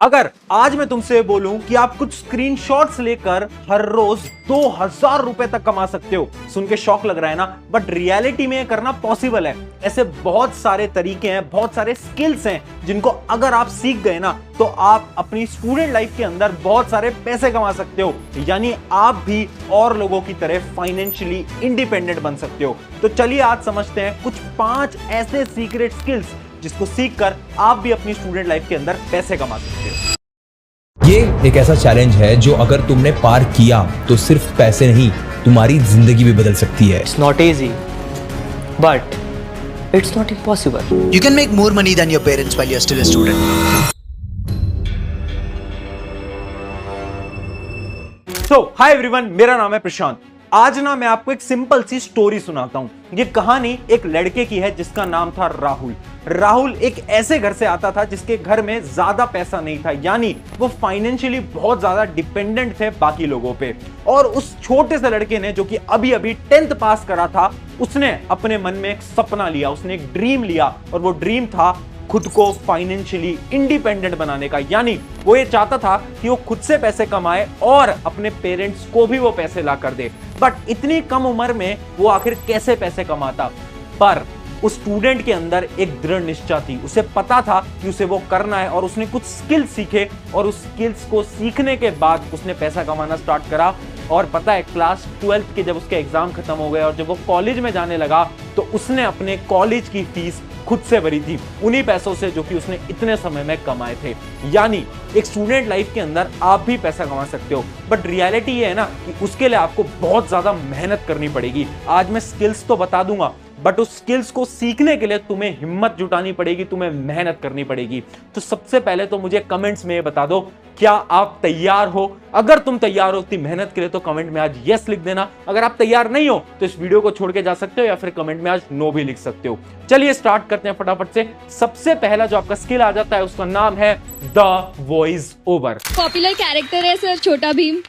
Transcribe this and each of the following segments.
अगर आज मैं तुमसे बोलूं कि आप कुछ स्क्रीनशॉट्स लेकर हर रोज 2000 रुपए तक कमा सकते हो, सुन के शौक लग रहा है ना? बट रियलिटी में करना पॉसिबल है। ऐसे बहुत सारे तरीके हैं, बहुत सारे स्किल्स हैं जिनको अगर आप सीख गए ना तो आप अपनी स्टूडेंट लाइफ के अंदर बहुत सारे पैसे कमा सकते हो, यानी आप भी और लोगों की तरह फाइनेंशियली इंडिपेंडेंट बन सकते हो। तो चलिए आज समझते हैं कुछ 5 ऐसे सीक्रेट स्किल्स जिसको सीखकर आप भी अपनी स्टूडेंट लाइफ के अंदर पैसे कमा सकते हो। ये एक ऐसा चैलेंज है जो अगर तुमने पार किया तो सिर्फ पैसे नहीं, तुम्हारी जिंदगी भी बदल सकती है। It's not easy, but it's not impossible. You can make more money than your parents while you're still a student. Hi everyone, मेरा नाम है प्रशांत। आज ना मैं आपको एक सिंपल सी स्टोरी सुनाता हूं। ये कहानी एक लड़के की है जिसका नाम था राहुल। राहुल एक ऐसे घर से आता था जिसके घर में ज्यादा पैसा नहीं था, यानी वो फाइनेंशियली बहुत ज्यादा डिपेंडेंट थे बाकी लोगों पे। और उस छोटे से लड़के ने, जो कि अभी अभी 10th पास करा था, उसने अपने मन में एक सपना लिया, उसने एक ड्रीम लिया, और वो ड्रीम था खुद को फाइनेंशियली इंडिपेंडेंट बनाने का। यानी वो ये चाहता था कि वो खुद से पैसे कमाए और अपने पेरेंट्स को भी वो पैसे ला कर दे। बट इतनी कम उम्र में वो आखिर कैसे पैसे कमाता? पर उस स्टूडेंट के अंदर एक दृढ़ निश्चय थी, उसे पता था कि उसे वो करना है, और उसने कुछ स्किल्स सीखे, और उस स्किल्स को सीखने के बाद उसने पैसा कमाना स्टार्ट करा। और पता है, क्लास 12th के जब उसके एग्जाम खत्म हो गए और जब वो कॉलेज में जाने लगा तो उसने अपने कॉलेज की फीस खुद से भरी थी, उन्हीं पैसों से जो कि उसने इतने समय में कमाए थे। यानी एक स्टूडेंट लाइफ के अंदर आप भी पैसा कमा सकते हो, बट रियलिटी ये है ना कि उसके लिए आपको बहुत ज्यादा मेहनत करनी पड़ेगी। आज मैं स्किल्स तो बता दूंगा, बट उस स्किल्स को सीखने के लिए तुम्हें हिम्मत जुटानी पड़ेगी, तुम्हें मेहनत करनी पड़ेगी। तो सबसे पहले तो मुझे कमेंट्स में बता दो, क्या आप तैयार हो? अगर तुम तैयार हो इतनी मेहनत के लिए तो कमेंट में आज यस लिख देना। अगर आप तैयार नहीं हो तो इस वीडियो को छोड़ के जा सकते हो, या फिर कमेंट में आज नो भी लिख सकते हो। चलिए स्टार्ट करते हैं फटाफट से। सबसे पहला जो आपका स्किल आ जाता है उसका नाम है the voice over. Popular character है सर छोटा भीम,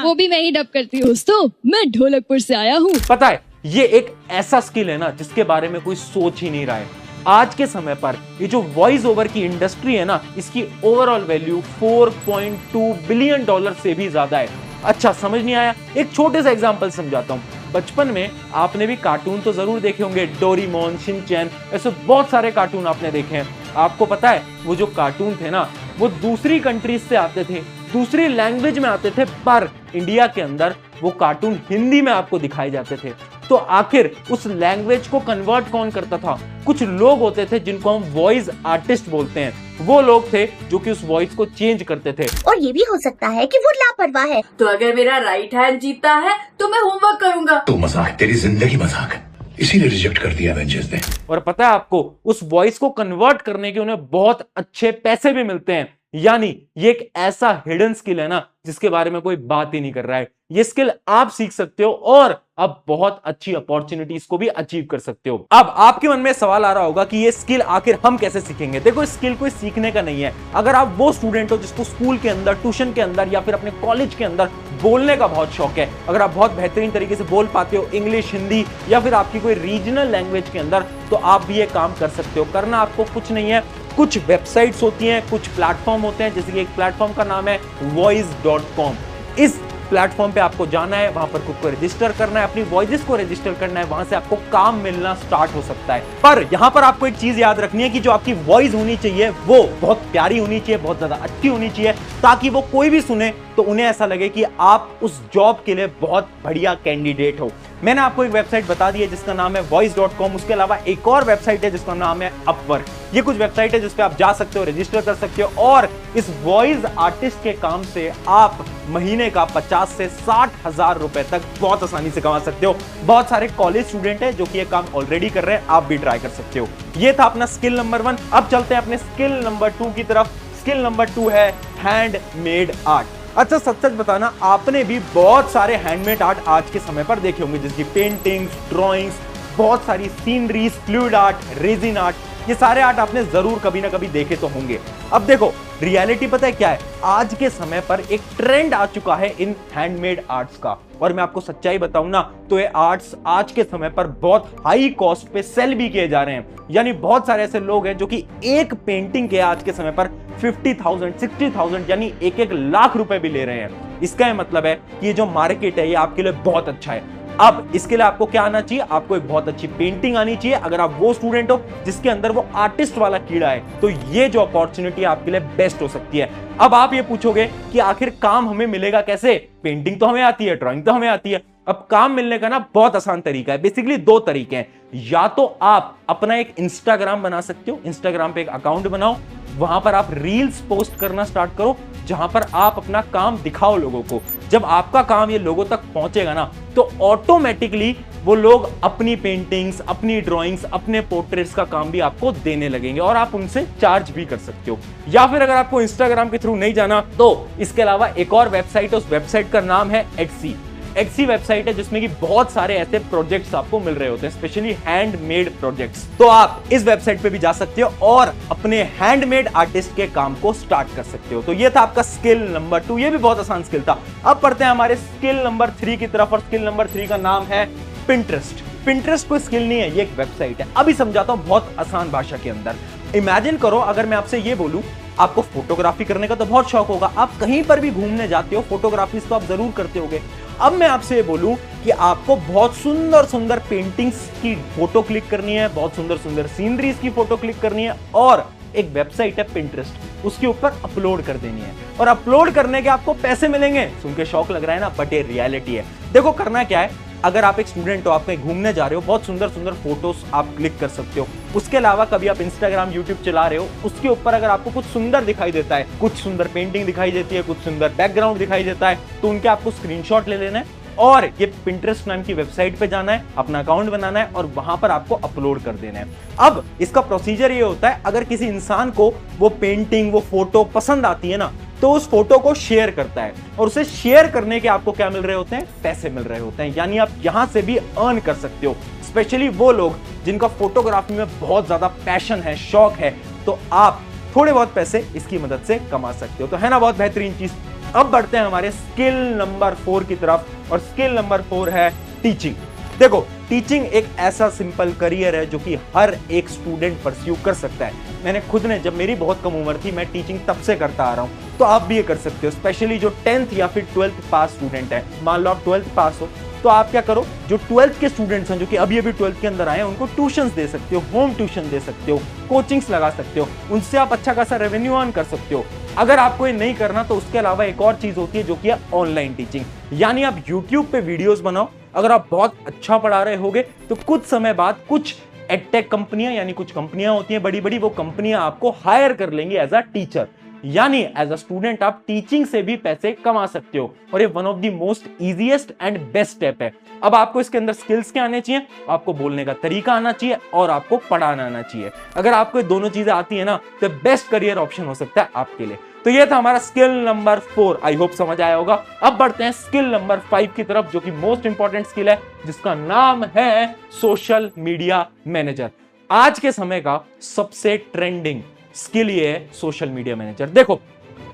वो भी मैं ही डब करती हूँ। दोस्तों, मैं ढोलकपुर से आया हूँ। पता है, ये एक ऐसा स्किल है ना जिसके बारे में कोई सोच ही नहीं रहा है। आज के समय पर ये जो वॉइस ओवर की इंडस्ट्री है ना, इसकी ओवरऑल वैल्यू 4.2 बिलियन डॉलर से भी ज्यादा है। अच्छा, समझ नहीं आया? एक छोटे सा एग्जांपल समझाता हूँ। बचपन में आपने भी कार्टून तो जरूर देखे होंगे, डोरेमोन, शिनचैन, ऐसे बहुत सारे कार्टून आपने देखे हैं। आपको पता है वो जो कार्टून थे ना, वो दूसरी कंट्रीज से आते थे, दूसरी लैंग्वेज में आते थे, पर इंडिया के अंदर वो कार्टून हिंदी में आपको दिखाए जाते थे। तो आखिर उस लैंग्वेज को कन्वर्ट कौन करता था? कुछ लोग होते थे जिनको हम वॉइस आर्टिस्ट बोलते हैं। वो लोग थे जो कि उस वॉइस को चेंज करते थे। और ये भी हो सकता है कि वो लापरवाह है, तो अगर मेरा राइट हैंड जीतता है तो मैं होमवर्क करूंगा। तो मजाक, तेरी जिंदगी मजाक है, इसीलिए रिजेक्ट कर दिया एवेंजर्स ने। और पता है आपको, उस वॉइस को कन्वर्ट करने के उन्हें बहुत अच्छे पैसे भी मिलते हैं। यानी ये एक ऐसा हिडन स्किल है ना जिसके बारे में कोई बात ही नहीं कर रहा है। ये स्किल आप सीख सकते हो और अब बहुत अच्छी अपॉर्चुनिटीज को भी अचीव कर सकते हो। अब आपके मन में सवाल आ रहा होगा कि ये स्किल आखिर हम कैसे सीखेंगे? देखो, इस स्किल कोई सीखने का नहीं है। अगर आप वो स्टूडेंट हो जिसको स्कूल के अंदर, ट्यूशन के अंदर या फिर अपने कॉलेज के अंदर बोलने का बहुत शौक है, अगर आप बहुत बेहतरीन तरीके से बोल पाते हो इंग्लिश, हिंदी या फिर आपकी कोई रीजनल लैंग्वेज के अंदर, तो आप भी ये काम कर सकते हो। करना आपको कुछ नहीं है, कुछ वेबसाइट्स होती हैं, कुछ प्लेटफॉर्म होते हैं, जैसे कि एक प्लेटफॉर्म का नाम है voice.com। इस प्लेटफॉर्म पे आपको जाना है, वहां पर खुद को रजिस्टर करना है, अपनी वॉइसेस को रजिस्टर करना है, वहां से आपको काम मिलना स्टार्ट हो सकता है। पर यहां पर आपको एक चीज याद रखनी है कि जो आपकी वॉइस होनी चाहिए वो बहुत प्यारी होनी चाहिए, बहुत ज्यादा अच्छी होनी चाहिए, ताकि वो कोई भी सुने तो उन्हें ऐसा लगे कि आप उस जॉब के लिए बहुत बढ़िया कैंडिडेट हो। मैंने आपको एक वेबसाइट बता दी है जिसका नाम है voice.com। उसके अलावा एक और वेबसाइट है जिसका नाम है अपवर्क। ये कुछ वेबसाइट है जिस पे आप जा सकते हो, रजिस्टर कर सकते हो, और इस वॉइस आर्टिस्ट के काम से आप महीने का 50 से 60 हजार रुपए तक बहुत आसानी से कमा सकते हो। बहुत सारे कॉलेज स्टूडेंट है जो कि ये काम ऑलरेडी कर रहे हैं, आप भी ट्राई कर सकते हो। ये था अपना स्किल नंबर 1। अब चलते हैं अपने स्किल नंबर 2 की तरफ। स्किल नंबर 2 है हैंडमेड आर्ट। अच्छा, सच सच बताना, आपने भी बहुत सारे हैंडमेड आर्ट आज के समय पर देखे होंगे, जैसे पेंटिंग्स, ड्राइंग्स, बहुत सारी sceneries, fluid art, resin art. ये सारे आर्ट आपने जरूर कभी ना कभी देखे तो होंगे। अब देखो, रियलिटी पता है क्या है? आज के समय पर एक ट्रेंड आ चुका है इन हैंडमेड आर्ट्स का, और मैं आपको सच्चाई बताऊं ना तो ये आर्ट्स आज के समय पर बहुत हाई कॉस्ट पे सेल भी किए जा रहे हैं। यानी बहुत सारे ऐसे लोग हैं जो कि एक पेंटिंग के आज के समय पर 50,000 60,000 यानी 1-1 लाख रुपए भी ले रहे हैं। इसका यह मतलब है कि ये जो मार्केट है ये आपके लिए बहुत अच्छा है। अब इसके लिए आपको क्या आना चाहिए, आपको एक बहुत अच्छी पेंटिंग आनी चाहिए। अगर आप वो स्टूडेंट हो जिसके अंदर वो आर्टिस्ट वाला कीड़ा है तो ये जो अपॉर्चुनिटी आपके लिए बेस्ट हो सकती है। अब आप ये पूछोगे कि आखिर काम हमें मिलेगा कैसे, पेंटिंग तो हमें आती है, ड्राइंग तो हमें आती है। अब काम मिलने का ना बहुत आसान तरीका है, बेसिकली 2 तरीके हैं। या तो आप अपना एक इंस्टाग्राम बना सकते हो, इंस्टाग्राम पे एक अकाउंट बनाओ, वहां पर आप रील्स पोस्ट करना स्टार्ट करो जहां पर आप अपना काम दिखाओ लोगों को। जब आपका काम ये लोगों तक पहुंचेगा ना तो ऑटोमेटिकली वो लोग अपनी पेंटिंग्स, अपनी ड्राइंग्स, अपने पोर्ट्रेट्स का काम भी आपको देने लगेंगे और आप उनसे चार्ज भी कर सकते हो। या फिर अगर आपको इंस्टाग्राम के थ्रू नहीं जाना तो इसके अलावा एक और वेबसाइट है, उस वेबसाइट का नाम है एटसी। एटसी वेबसाइट है जिसमें कि बहुत सारे ऐसे प्रोजेक्ट्स आपको मिल रहे होते हैं, स्पेशली हैंडमेड प्रोजेक्ट्स। तो आप इस वेबसाइट पे भी जा सकते हो और अपने हैंडमेड आर्टिस्ट के काम को स्टार्ट कर सकते हो। तो ये था आपका स्किल नंबर 2, ये भी बहुत आसान स्किल था। अब पढ़ते हैं हमारे स्किल नंबर 3 की तरफ और स्किल नंबर 3 का नाम है पिंटरेस्ट। पिंटरेस्ट कोई स्किल नहीं है, ये एक वेबसाइट है। अभी समझाता हूं बहुत आसान भाषा के अंदर। इमेजिन करो अगर मैं आपसे ये बोलूं, आपको फोटोग्राफी करने का तो बहुत शौक होगा, आप कहीं पर भी घूमने जाते हो फोटोग्राफी तो आप जरूर करते होगे। अब मैं आपसे ये बोलूं कि आपको बहुत सुंदर सुंदर पेंटिंग्स की फोटो क्लिक करनी है, बहुत सुंदर सुंदर सीनरीज की फोटो क्लिक करनी है और एक वेबसाइट है पिंटरेस्ट, उसके ऊपर अपलोड कर देनी है और अपलोड करने के आपको पैसे मिलेंगे। सुन के शौक लग रहा है ना, बट ये रियलिटी है। देखो करना क्या है, अगर आप एक स्टूडेंट हो, आप कहीं घूमने जा रहे हो, बहुत सुंदर सुंदर फोटोज आप क्लिक कर सकते हो। उसके अलावा कभी आप इंस्टाग्राम, यूट्यूब चला रहे हो, उसके ऊपर अगर आपको कुछ सुंदर दिखाई देता है, कुछ सुंदर पेंटिंग दिखाई देती है, कुछ सुंदर बैकग्राउंड दिखाई देता है, तो उनके आपको स्क्रीनशॉट ले लेना है और ये पिंटरेस्ट नाम की वेबसाइट पे जाना है, अपना अकाउंट बनाना है और वहां पर आपको अपलोड कर देना है। अब इसका प्रोसीजर ये होता है, अगर किसी इंसान को वो पेंटिंग, वो फोटो पसंद आती है ना, तो उस फोटो को शेयर करता है और उसे शेयर करने के आपको क्या मिल रहे होते हैं, पैसे मिल रहे होते हैं। यानी आप यहां से भी अर्न कर सकते हो। स्पेशली वो लोग जिनका फोटोग्राफी में बहुत ज्यादा पैशन है, शौक है, तो आप थोड़े बहुत पैसे इसकी मदद से कमा सकते हो। तो है ना बहुत बेहतरीन चीज। अब बढ़ते हैं हमारे स्किल नंबर 4 की तरफ और स्किल नंबर 4 है टीचिंग। देखो टीचिंग एक ऐसा सिंपल करियर है जो कि हर एक स्टूडेंट परस्यू कर सकता है। मैंने खुद ने, जब मेरी बहुत कम उम्र थी, मैं टीचिंग तब से करता आ रहा हूं, तो आप भी ये कर सकते हो। स्पेशली जो 10th या फिर 12th पास स्टूडेंट है, मान लो आप 12th पास हो, तो आप क्या करो, जो 12th के स्टूडेंट्स हैं जो कि अभी 12th के अंदर आए हैं, उनको ट्यूशंस दे सकते हो, होम ट्यूशन दे सकते हो, कोचिंग्स लगा सकते हो, उनसे आप अच्छा खासा रेवेन्यू अर्न कर सकते हो। अगर आपको ये नहीं करना तो उसके अलावा एक और चीज होती है जो कि है ऑनलाइन टीचिंग। यानी आप यूट्यूब पे वीडियोस बनाओ, अगर आप बहुत अच्छा पढ़ा रहे होगे तो कुछ समय बाद कुछ एडटेक कंपनियां, यानी कुछ कंपनियां होती हैं बड़ी बड़ी, वो कंपनियां आपको हायर कर लेंगी एज अ टीचर। यानी एज अ स्टूडेंट आप टीचिंग से भी पैसे कमा सकते हो और ये one of the most easiest and best step है। अब आपको इसके अंदर स्किल्स क्या आने चाहिए, आपको बोलने का तरीका आना चाहिए और आपको पढ़ाना आना चाहिए। अगर आपको ये दोनों चीजें आती है ना तो बेस्ट करियर ऑप्शन हो सकता है आपके लिए। तो ये था हमारा स्किल नंबर 4, आई होप समझ आया होगा। अब बढ़ते हैं स्किल नंबर 5 की तरफ, जो कि मोस्ट इंपॉर्टेंट स्किल है, जिसका नाम है सोशल मीडिया मैनेजर। आज के समय का सबसे ट्रेंडिंग स्किल ये है सोशल मीडिया मैनेजर। देखो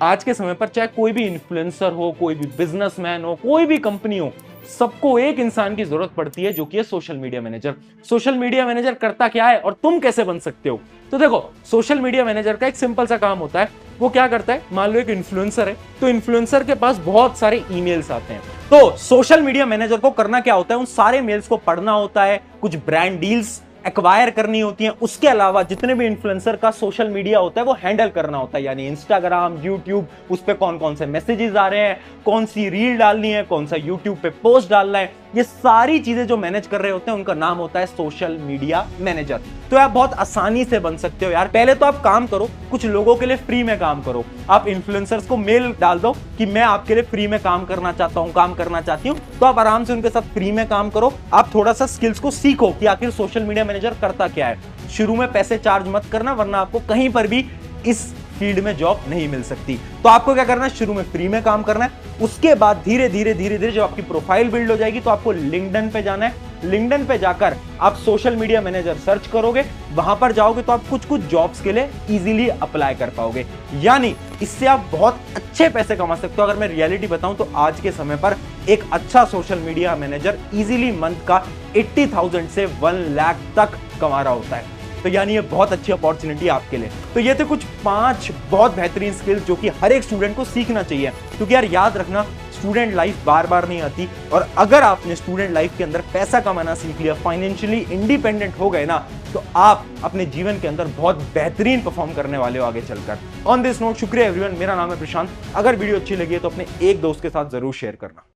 आज के समय पर चाहे कोई भी इन्फ्लुएंसर हो, कोई भी बिजनेसमैन हो, कोई भी कंपनी हो, सबको एक इंसान की जरूरत पड़ती है जो कि है social media manager. Social media manager करता क्या है और तुम कैसे बन सकते हो? तो देखो सोशल मीडिया मैनेजर का एक सिंपल सा काम होता है। वो क्या करता है, मान लो एक इन्फ्लुएंसर है, तो इन्फ्लुएंसर के पास बहुत सारे ईमेल्स आते हैं, तो सोशल मीडिया मैनेजर को करना क्या होता है, उन सारे मेल्स को पढ़ना होता है, कुछ ब्रांड डील्स एक्वायर करनी होती हैं, उसके अलावा जितने भी इन्फ्लुएंसर का सोशल मीडिया होता है वो हैंडल करना होता है। यानी इंस्टाग्राम, यूट्यूब, उस पे कौन कौन से मैसेजेस आ रहे हैं, कौन सी रील डालनी है, कौन सा यूट्यूब पे पोस्ट डालना है, ये सारी चीजें जो मैनेज कर रहे होते हैं उनका नाम होता है सोशल मीडिया मैनेजर। तो आप बहुत आसानी से बन सकते हो यार। पहले तो आप काम करो, कुछ लोगों के लिए फ्री में काम करो। आप इन्फ्लुएंसर्स को मेल डाल दो कि मैं आपके लिए फ्री में काम करना चाहता हूं, काम करना चाहती हूं, तो आप आराम से उनके साथ फ्री में काम करो। आप थोड़ा सा स्किल्स को सीखो कि आखिर सोशल मीडिया मैनेजर करता क्या है। शुरू में पैसे चार्ज मत करना, वरना आपको कहीं पर भी इस फील्ड में जॉब नहीं मिल सकती। तो आपको क्या करना है, शुरू में फ्री में काम करना है, उसके बाद धीरे धीरे जब आपकी प्रोफाइल बिल्ड हो जाएगी तो आपको लिंक्डइन पे जाना है, लिंक्डइन पे जाकर आप सोशल मीडिया मैनेजर सर्च करोगे, वहां पर जाओगे तो आप कुछ जॉब्स के लिए इजीली अप्लाई कर पाओगे। यानी इससे आप बहुत अच्छे पैसे कमा सकते हो। अगर मैं रियलिटी बताऊं तो आज के समय पर एक अच्छा social media manager easily month का 80,000 से 1 लाख तक कमा रहा होता है। तो यानी ये बहुत अच्छी अपॉर्चुनिटी आपके लिए। तो ये थे कुछ 5 बहुत बेहतरीन स्किल्स जो कि हर एक स्टूडेंट को सीखना चाहिए, क्योंकि यार याद रखना, स्टूडेंट लाइफ बार बार नहीं आती, और अगर आपने स्टूडेंट लाइफ के अंदर पैसा कमाना सीख लिया, फाइनेंशियली इंडिपेंडेंट हो गए ना, तो आप अपने जीवन के अंदर बहुत बेहतरीन परफॉर्म करने वाले हो आगे चलकर। ऑन दिस नोट, शुक्रिया एवरीवन। मेरा नाम है प्रशांत। अगर वीडियो अच्छी लगी है तो अपने एक दोस्त के साथ जरूर शेयर करना।